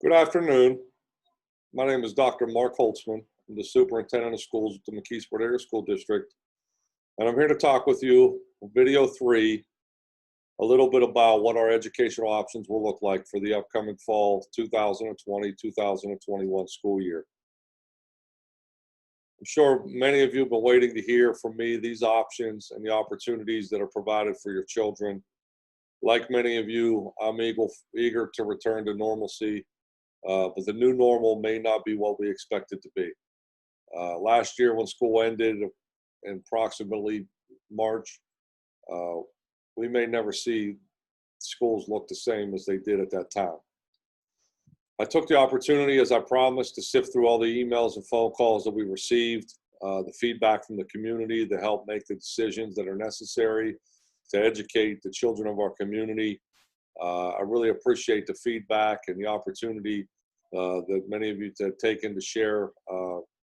Good afternoon. My name is Dr. Mark Holtzman. I'm the Superintendent of Schools at the McKeesport Area School District, and I'm here to talk with you, video 3, a little bit about what our educational options will look like for the upcoming fall 2020-2021 school year. I'm sure many of you have been waiting to hear from me these options and the opportunities that are provided for your children. Like many of you, I'm eager to return to normalcy. But the new normal may not be what we expect it to be. Last year, when school ended in approximately March, we may never see schools look the same as they did at that time. I took the opportunity, as I promised, to sift through all the emails and phone calls that we received, the feedback from the community to help make the decisions that are necessary to educate the children of our community. I really appreciate the feedback and the opportunity that many of you have taken to share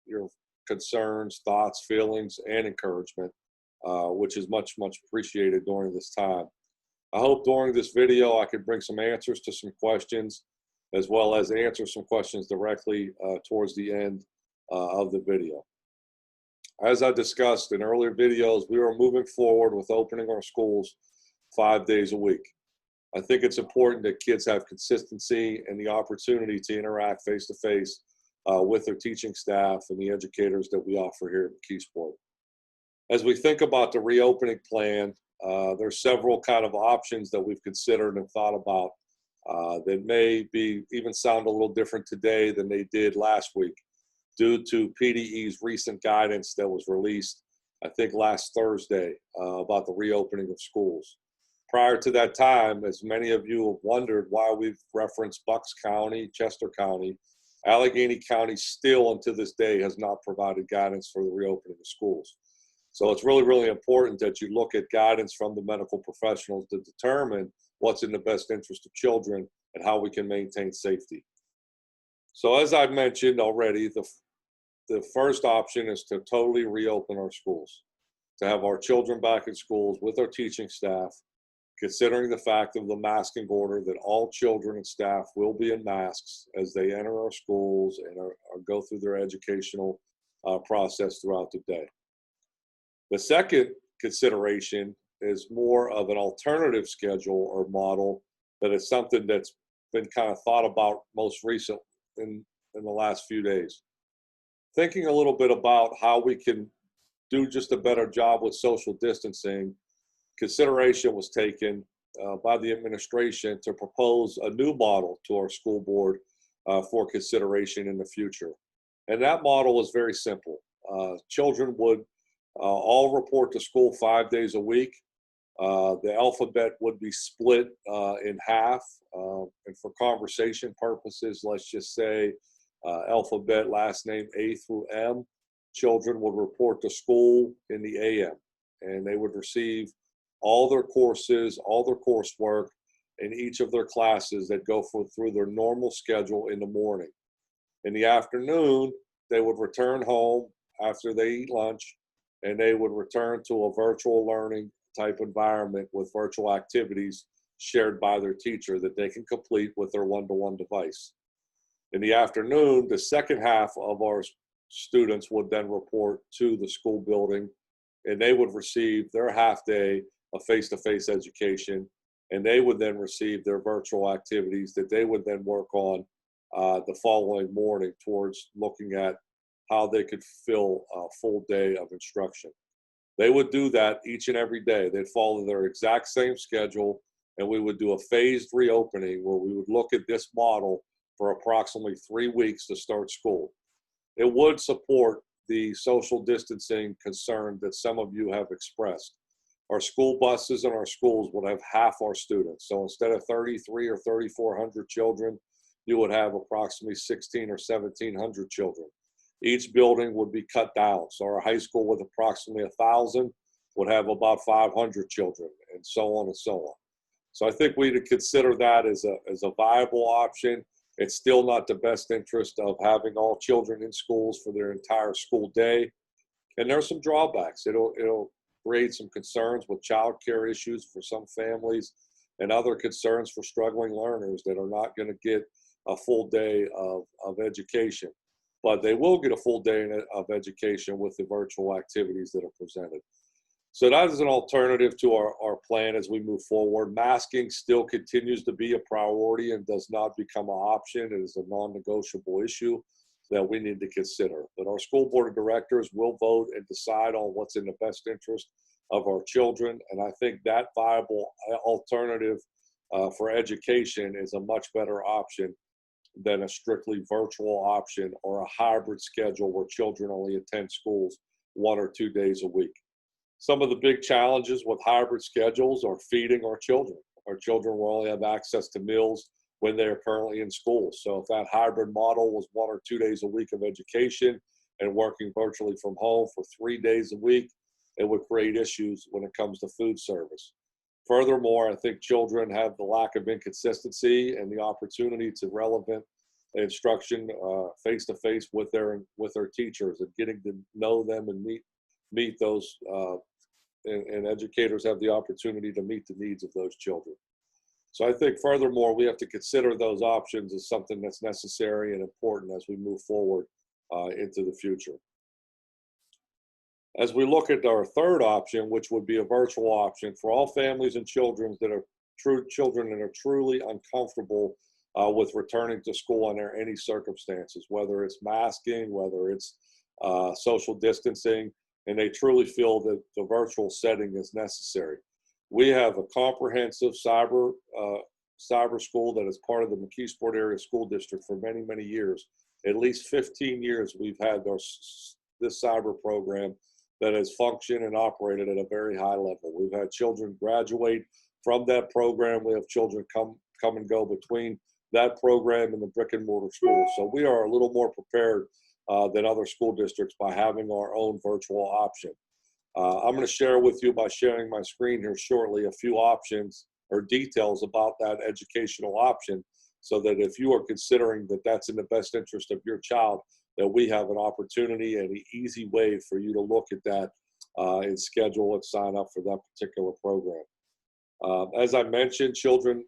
your concerns, thoughts, feelings, and encouragement, which is much, much appreciated during this time. I hope during this video I could bring some answers to some questions, as well as answer some questions directly towards the end of the video. As I discussed in earlier videos, we are moving forward with opening our schools 5 days a week. I think it's important that kids have consistency and the opportunity to interact face-to-face with their teaching staff and the educators that we offer here at McKeesport. As we think about the reopening plan, there's several kind of options that we've considered and thought about that may even sound a little different today than they did last week due to PDE's recent guidance that was released, I think last Thursday, about the reopening of schools. Prior to that time, as many of you have wondered why we've referenced Bucks County, Chester County, Allegheny County still until this day has not provided guidance for the reopening of schools. So it's really, really important that you look at guidance from the medical professionals to determine what's in the best interest of children and how we can maintain safety. So as I've mentioned already, the first option is to totally reopen our schools, to have our children back in schools with our teaching staff, considering the fact of the masking order that all children and staff will be in masks as they enter our schools and go through their educational process throughout the day. The second consideration is more of an alternative schedule or model that is something that's been kind of thought about most recent in the last few days. Thinking a little bit about how we can do just a better job with social distancing, consideration was taken by the administration to propose a new model to our school board for consideration in the future. And that model was very simple. Children would all report to school 5 days a week. The alphabet would be split in half. And for conversation purposes, let's just say alphabet last name A through M. Children would report to school in the AM, and they would receive all their courses, all their coursework in each of their classes that go through their normal schedule in the morning. In the afternoon, they would return home after they eat lunch, and they would return to a virtual learning type environment with virtual activities shared by their teacher that they can complete with their one-to-one device. In the afternoon, the second half of our students would then report to the school building, and they would receive their half day of face-to-face education, and they would then receive their virtual activities that they would then work on the following morning towards looking at how they could fill a full day of instruction. They would do that each and every day. They'd follow their exact same schedule, and we would do a phased reopening where we would look at this model for approximately 3 weeks to start school. It would support the social distancing concern that some of you have expressed. Our school buses in our schools would have half our students. So instead of 33 or 3,400 children, you would have approximately 16 or 1,700 children. Each building would be cut down. So our high school with approximately 1,000 would have about 500 children, and so on and so on. So I think we would consider that as a viable option. It's still not the best interest of having all children in schools for their entire school day. And there are some drawbacks. It'll create some concerns with child care issues for some families and other concerns for struggling learners that are not going to get a full day of education. But they will get a full day of education with the virtual activities that are presented. So that is an alternative to our plan as we move forward. Masking still continues to be a priority and does not become an option. It is a non-negotiable issue that we need to consider. But our school board of directors will vote and decide on what's in the best interest of our children. And I think that viable alternative for education is a much better option than a strictly virtual option or a hybrid schedule where children only attend schools 1 or 2 days a week. Some of the big challenges with hybrid schedules are feeding our children. Our children will only have access to meals when they are currently in school. So if that hybrid model was 1 or 2 days a week of education and working virtually from home for 3 days a week, it would create issues when it comes to food service. Furthermore, I think children have the lack of inconsistency and the opportunity to relevant instruction face-to-face with their teachers and getting to know them and meet those and educators have the opportunity to meet the needs of those children. So I think furthermore, we have to consider those options as something that's necessary and important as we move forward into the future. As we look at our third option, which would be a virtual option for all families and children that are truly uncomfortable with returning to school under any circumstances, whether it's masking, whether it's social distancing, and they truly feel that the virtual setting is necessary. We have a comprehensive cyber school that is part of the McKeesport Area School District for many, many years. At least 15 years we've had this cyber program that has functioned and operated at a very high level. We've had children graduate from that program. We have children come and go between that program and the brick and mortar schools. So we are a little more prepared than other school districts by having our own virtual option. I'm going to share with you, by sharing my screen here shortly, a few options or details about that educational option, so that if you are considering that that's in the best interest of your child, that we have an opportunity and an easy way for you to look at that and schedule and sign up for that particular program. As I mentioned, children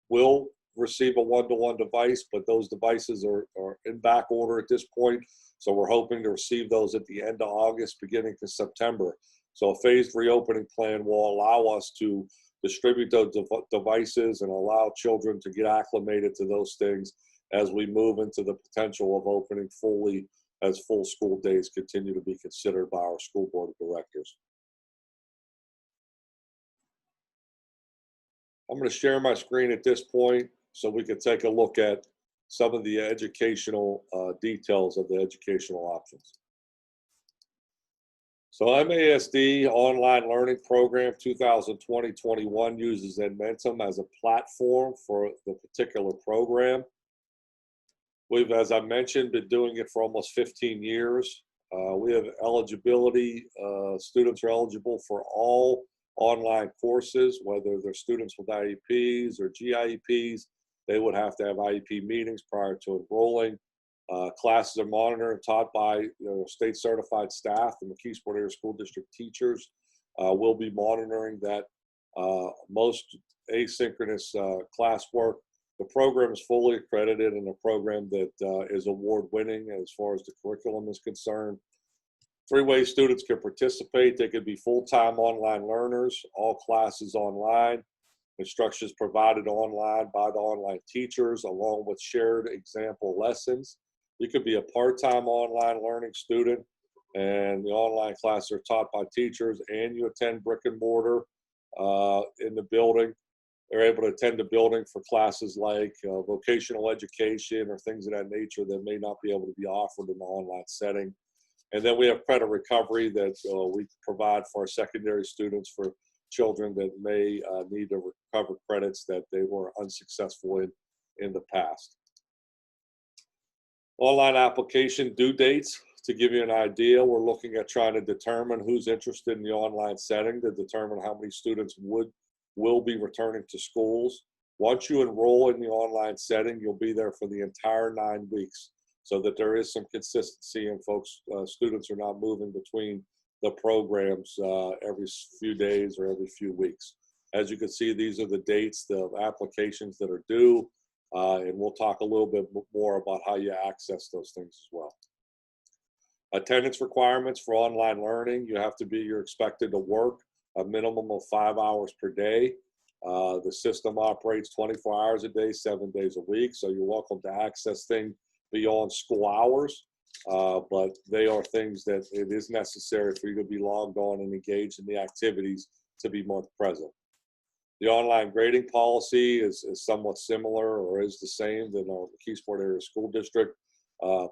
will receive a one-to-one device, but those devices are in back order at this point. So we're hoping to receive those at the end of August, beginning to September. So a phased reopening plan will allow us to distribute those devices and allow children to get acclimated to those things as we move into the potential of opening fully as full school days continue to be considered by our school board of directors. I'm going to share my screen at this point so we can take a look at some of the educational details of the educational options. So MASD Online Learning Program 2020-21 uses Edmentum as a platform for the particular program. We've, as I mentioned, been doing it for almost 15 years. We have eligibility. Students are eligible for all online courses, whether they're students with IEPs or GIEPs. They would have to have IEP meetings prior to enrolling. Classes are monitored and taught by state certified staff. The McKeesport Area School District teachers will be monitoring that most asynchronous classwork. The program is fully accredited and a program that is award-winning as far as the curriculum is concerned. 3 ways students can participate. They could be full-time online learners, all classes online, instructions provided online by the online teachers along with shared example lessons. You could be a part-time online learning student and the online classes are taught by teachers and you attend brick and mortar in the building. They're able to attend the building for classes like vocational education or things of that nature that may not be able to be offered in the online setting. And then we have credit recovery that we provide for our secondary students for children that may need to recover credits that they were unsuccessful in the past. Online application due dates. To give you an idea, we're looking at trying to determine who's interested in the online setting to determine how many students will be returning to schools. Once you enroll in the online setting, you'll be there for the entire 9 weeks so that there is some consistency and students are not moving between the programs every few days or every few weeks. As you can see, these are the dates, the applications that are due. And we'll talk a little bit more about how you access those things as well. Attendance requirements for online learning. You're expected to work a minimum of 5 hours per day. The system operates 24 hours a day, 7 days a week. So you're welcome to access things beyond school hours. But they are things that it is necessary for you to be logged on and engaged in the activities to be more present. The online grading policy is somewhat similar or is the same than our McKeesport Area School District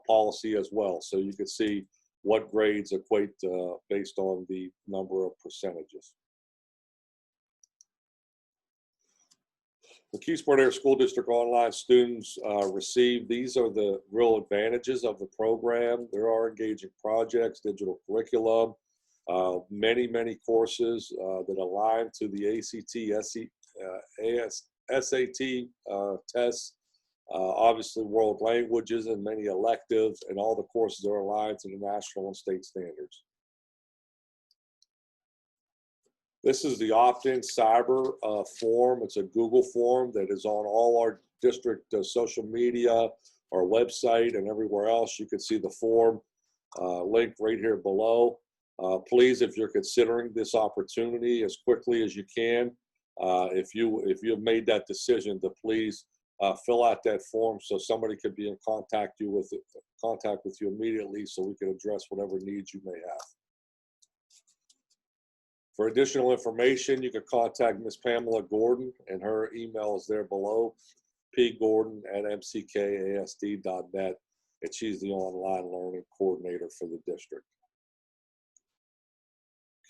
policy as well. So you can see what grades equate based on the number of percentages. McKeesport Area School District online students receive, these are the real advantages of the program. There are engaging projects, digital curriculum, many courses that align to the ACT, SAT tests, obviously world languages and many electives, and all the courses are aligned to the national and state standards. This is the opt-in cyber form. It's a Google form that is on all our district social media, our website, and everywhere else. You can see the form link right here below. Please, if you're considering this opportunity as quickly as you can, if you have made that decision, to please fill out that form so somebody could be in contact with you immediately, so we can address whatever needs you may have. For additional information, you can contact Ms. Pamela Gordon, and her email is there below, pgordon@mckasd.net, and she's the online learning coordinator for the district.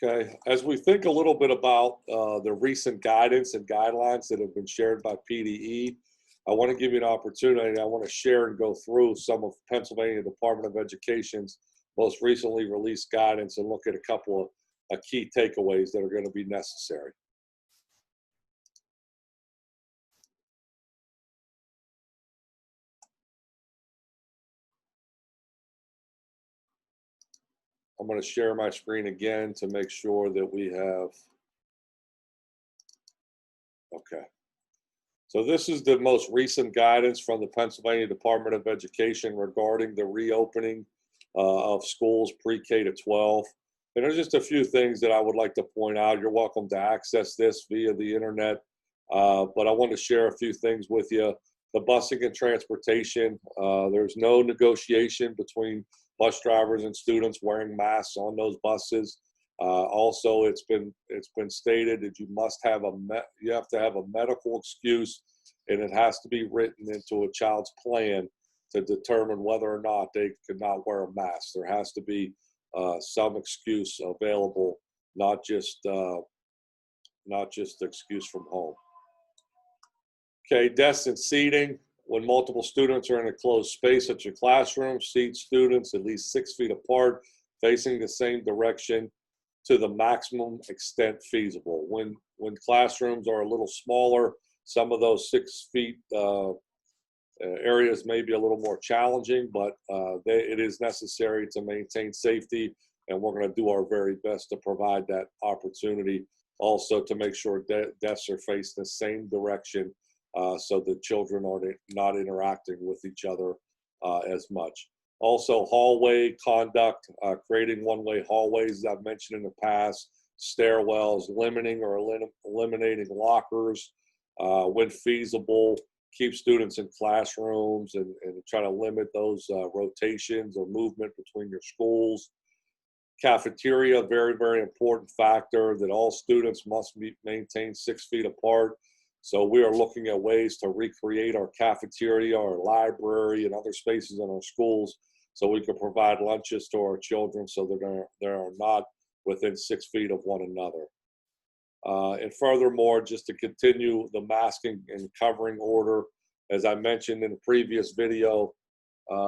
Okay, as we think a little bit about the recent guidance and guidelines that have been shared by PDE, I want to give you an opportunity. I want to share and go through some of Pennsylvania Department of Education's most recently released guidance and look at a couple of key takeaways that are going to be necessary. I'm going to share my screen again to make sure that we have, okay. So this is the most recent guidance from the Pennsylvania Department of Education regarding the reopening of schools pre-K to 12. And there's just a few things that I would like to point out. You're welcome to access this via the internet, but I want to share a few things with you. The busing and transportation, there's no negotiation between bus drivers and students wearing masks on those buses. Also, it's been stated that you have to have a medical excuse, and it has to be written into a child's plan to determine whether or not they could not wear a mask. There has to be some excuse available, not just excuse from home. Okay, desks and seating. When multiple students are in a closed space at your classroom, seat students at least 6 feet apart, facing the same direction to the maximum extent feasible. When classrooms are a little smaller, some of those 6 feet areas may be a little more challenging, but it is necessary to maintain safety, and we're going to do our very best to provide that opportunity. Also, to make sure desks are faced the same direction so the children are not interacting with each other as much. Also, hallway conduct, creating one-way hallways, as I've mentioned in the past, stairwells, limiting or eliminating lockers when feasible. Keep students in classrooms and try to limit those rotations or movement between your schools. Cafeteria, very important factor that all students must maintain 6 feet apart. So we are looking at ways to recreate our cafeteria, our library, and other spaces in our schools so we can provide lunches to our children so that they are not within 6 feet of one another. And furthermore, just to continue the masking and covering order, as I mentioned in the previous video,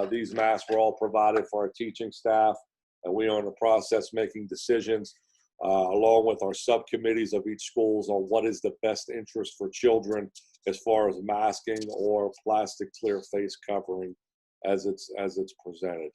these masks were all provided for our teaching staff, and we are in the process making decisions along with our subcommittees of each schools on what is the best interest for children as far as masking or plastic clear face covering as it's presented,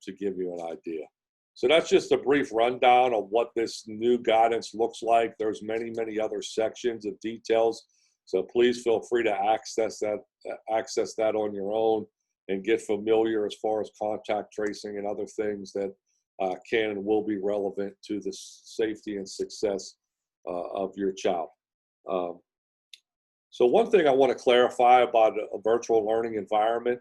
to give you an idea. So that's just a brief rundown of what this new guidance looks like. There's many other sections of details. So please feel free to access that on your own and get familiar as far as contact tracing and other things that can and will be relevant to the safety and success of your child. So one thing I want to clarify about a virtual learning environment,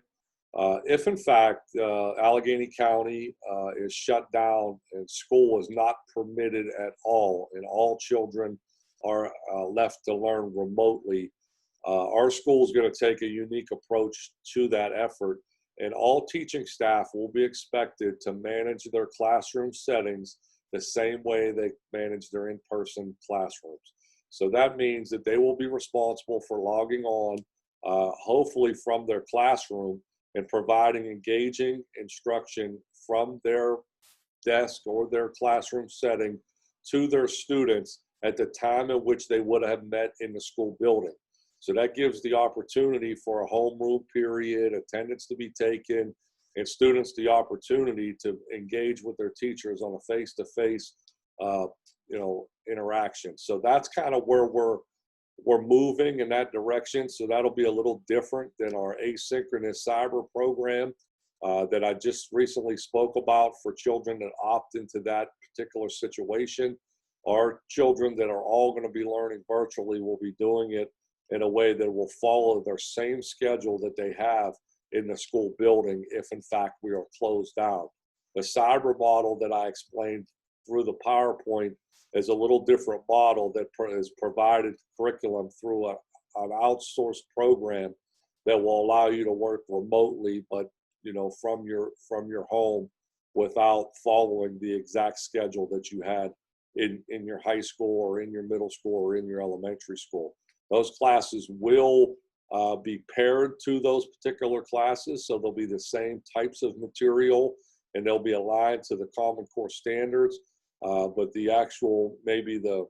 if in fact Allegheny County is shut down and school is not permitted at all and all children are left to learn remotely, our school is going to take a unique approach to that effort, and all teaching staff will be expected to manage their classroom settings the same way they manage their in-person classrooms. So that means that they will be responsible for logging on, hopefully from their classroom, and providing engaging instruction from their desk or their classroom setting to their students at the time in which they would have met in the school building. So that gives the opportunity for a homeroom period, attendance to be taken, and students the opportunity to engage with their teachers on a face-to-face interaction. So that's kind of where we're moving in that direction. So that'll be a little different than our asynchronous cyber program that I just recently spoke about for children that opt into that particular situation. Our children that are all going to be learning virtually will be doing it in a way that will follow their same schedule that they have in the school building if in fact we are closed down. The cyber model that I explained through the PowerPoint is a little different model that is provided curriculum through an outsourced program that will allow you to work remotely, but from your home without following the exact schedule that you had in your high school or in your middle school or in your elementary school. Those classes will be paired to those particular classes, so they'll be the same types of material and they'll be aligned to the Common Core standards. But the actual, maybe the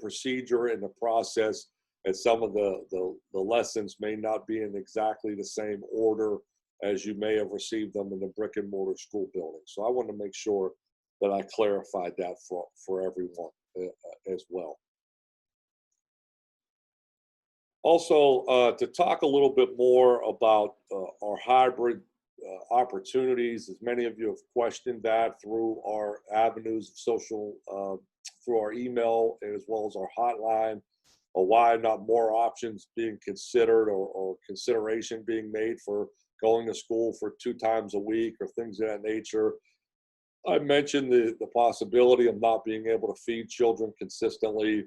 procedure and the process and some of the lessons may not be in exactly the same order as you may have received them in the brick and mortar school building. So I want to make sure that I clarified that for everyone as well. Also, to talk a little bit more about our hybrid opportunities, as many of you have questioned that through our avenues of social, through our email, as well as our hotline, or why not more options being considered or consideration being made for going to school for 2 times a week or things of that nature. I mentioned the possibility of not being able to feed children consistently.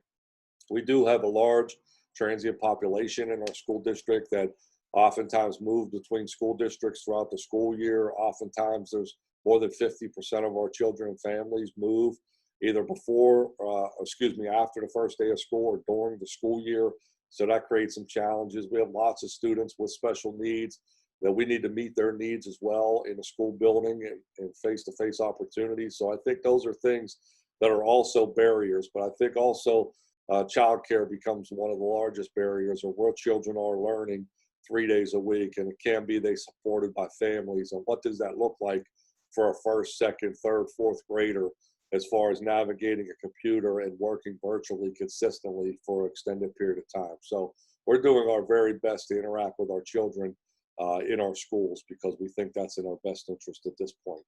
We do have a large transient population in our school district that oftentimes move between school districts throughout the school year. Oftentimes there's more than 50% of our children and families move either after the first day of school or during the school year. So that creates some challenges. We have lots of students with special needs that we need to meet their needs as well in a school building and face-to-face opportunities. So I think those are things that are also barriers, but I think also childcare becomes one of the largest barriers of where children are learning 3 days a week, and it can be they supported by families. And what does that look like for a first, second, third, fourth grader as far as navigating a computer and working virtually consistently for an extended period of time? So we're doing our very best to interact with our children in our schools because we think that's in our best interest at this point.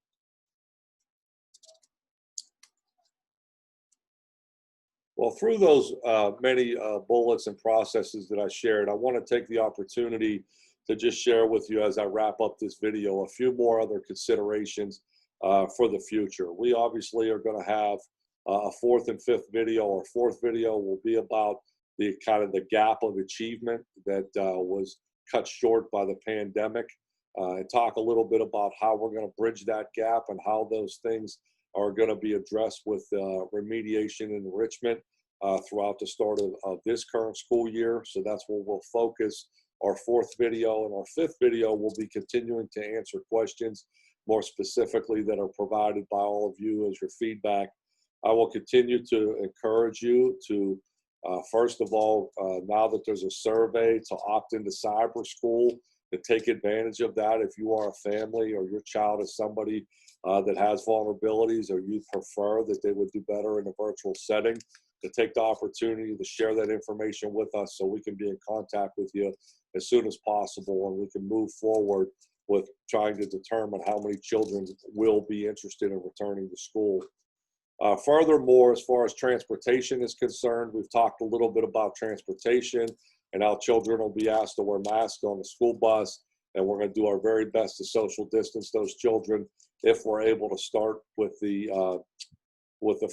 Well, through those many bullets and processes that I shared, I want to take the opportunity to just share with you as I wrap up this video a few more other considerations for the future. We obviously are going to have a 4th and 5th video. Our 4th video will be about the kind of the gap of achievement that was cut short by the pandemic, and talk a little bit about how we're going to bridge that gap and how those things are going to be addressed with remediation and enrichment throughout the start of this current school year. So that's where we'll focus our 4th video, and our 5th video will be continuing to answer questions more specifically that are provided by all of you as your feedback. I will continue to encourage you to, first of all, now that there's a survey, to opt into cyber school, to take advantage of that if you are a family or your child is somebody that has vulnerabilities or you prefer that they would do better in a virtual setting. to take the opportunity to share that information with us so we can be in contact with you as soon as possible, and we can move forward with trying to determine how many children will be interested in returning to school. Furthermore, as far as transportation is concerned, we've talked a little bit about transportation and how children will be asked to wear masks on the school bus, and we're going to do our very best to social distance those children if we're able to start with the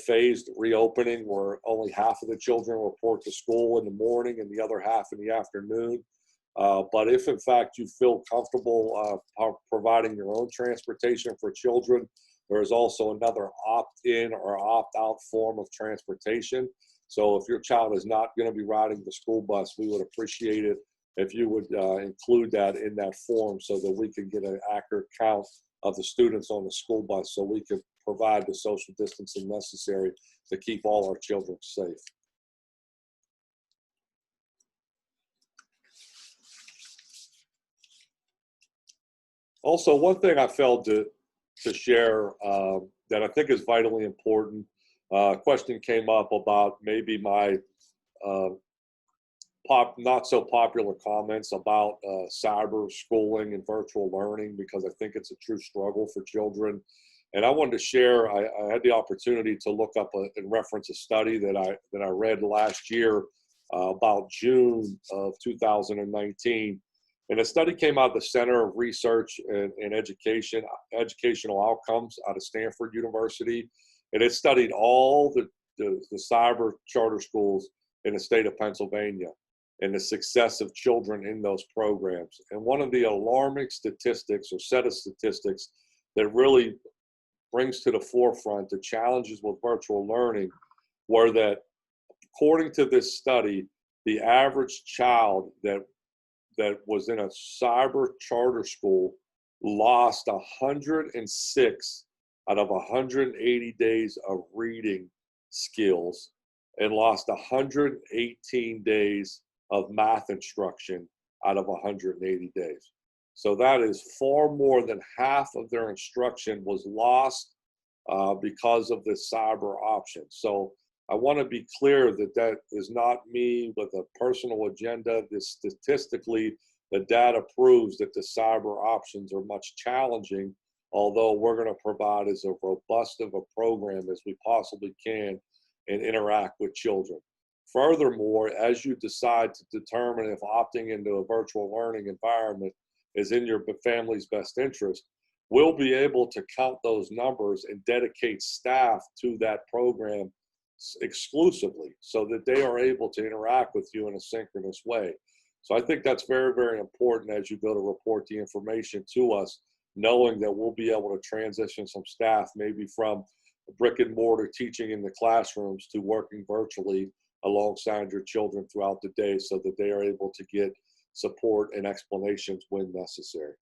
phased reopening, where only half of the children report to school in the morning and the other half in the afternoon. But if in fact you feel comfortable providing your own transportation for children, there is also another opt-in or opt-out form of transportation. So if your child is not going to be riding the school bus, we would appreciate it if you would include that in that form so that we can get an accurate count of the students on the school bus, so we can provide the social distancing necessary to keep all our children safe. Also, one thing I failed to share that I think is vitally important. A question came up about maybe my not so popular comments about cyber schooling and virtual learning, because I think it's a true struggle for children. And I wanted to share, I had the opportunity to look up and reference a study that I read last year about June of 2019. And a study came out of the Center of Research and Educational Outcomes out of Stanford University. And it studied all the cyber charter schools in the state of Pennsylvania and the success of children in those programs. And one of the alarming statistics or set of statistics that really brings to the forefront the challenges with virtual learning were that, according to this study, the average child that was in a cyber charter school lost 106 out of 180 days of reading skills and lost 118 days of math instruction out of 180 days. So that is far more than half of their instruction was lost because of this cyber option. So I want to be clear that that is not me with a personal agenda. This statistically, the data proves that the cyber options are much challenging, although we're going to provide as a robust of a program as we possibly can and interact with children. Furthermore, as you decide to determine if opting into a virtual learning environment is in your family's best interest, we'll be able to count those numbers and dedicate staff to that program exclusively so that they are able to interact with you in a synchronous way. So I think that's very, very important as you go to report the information to us, knowing that we'll be able to transition some staff maybe from brick and mortar teaching in the classrooms to working virtually alongside your children throughout the day so that they are able to get support and explanations when necessary.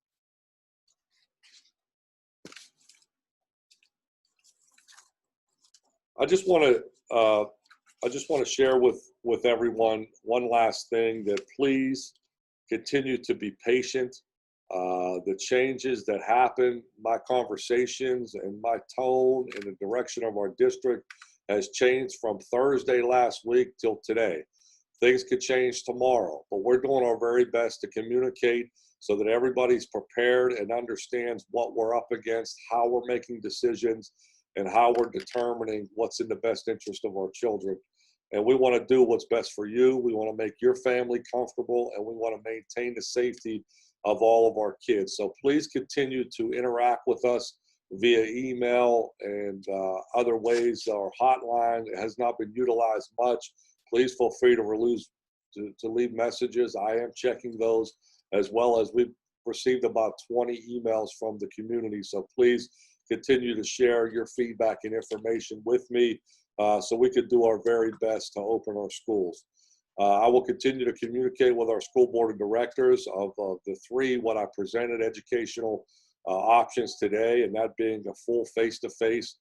I just want to share with everyone one last thing, that please continue to be patient. The changes that happen, my conversations and my tone and the direction of our district has changed from Thursday last week till today. Things could change tomorrow, but we're doing our very best to communicate so that everybody's prepared and understands what we're up against, how we're making decisions, and how we're determining what's in the best interest of our children. And we want to do what's best for you. We want to make your family comfortable, and we want to maintain the safety of all of our kids. So please continue to interact with us via email and other ways. Our hotline has not been utilized much. Please feel free to leave messages. I am checking those, as well as we've received about 20 emails from the community. So please continue to share your feedback and information with me so we could do our very best to open our schools. I will continue to communicate with our school board of directors of the three, what I presented educational options today, and that being a full face-to-face,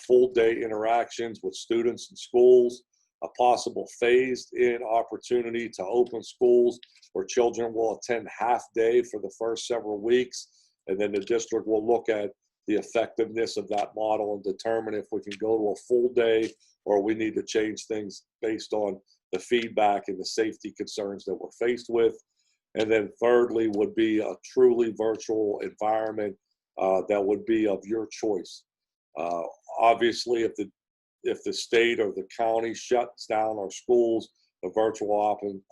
full day interactions with students and schools, a possible phased-in opportunity to open schools where children will attend half day for the first several weeks, and then the district will look at the effectiveness of that model and determine if we can go to a full day or we need to change things based on the feedback and the safety concerns that we're faced with. And then thirdly would be a truly virtual environment that would be of your choice. Obviously, if the state or the county shuts down our schools, the virtual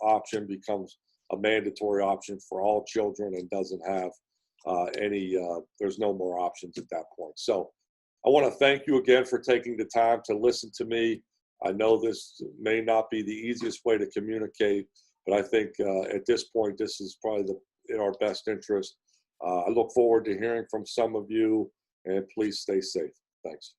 option becomes a mandatory option for all children and doesn't have there's no more options at that point. So I want to thank you again for taking the time to listen to me. I know this may not be the easiest way to communicate, but I think at this point, this is probably in our best interest. I look forward to hearing from some of you, and please stay safe. Thanks.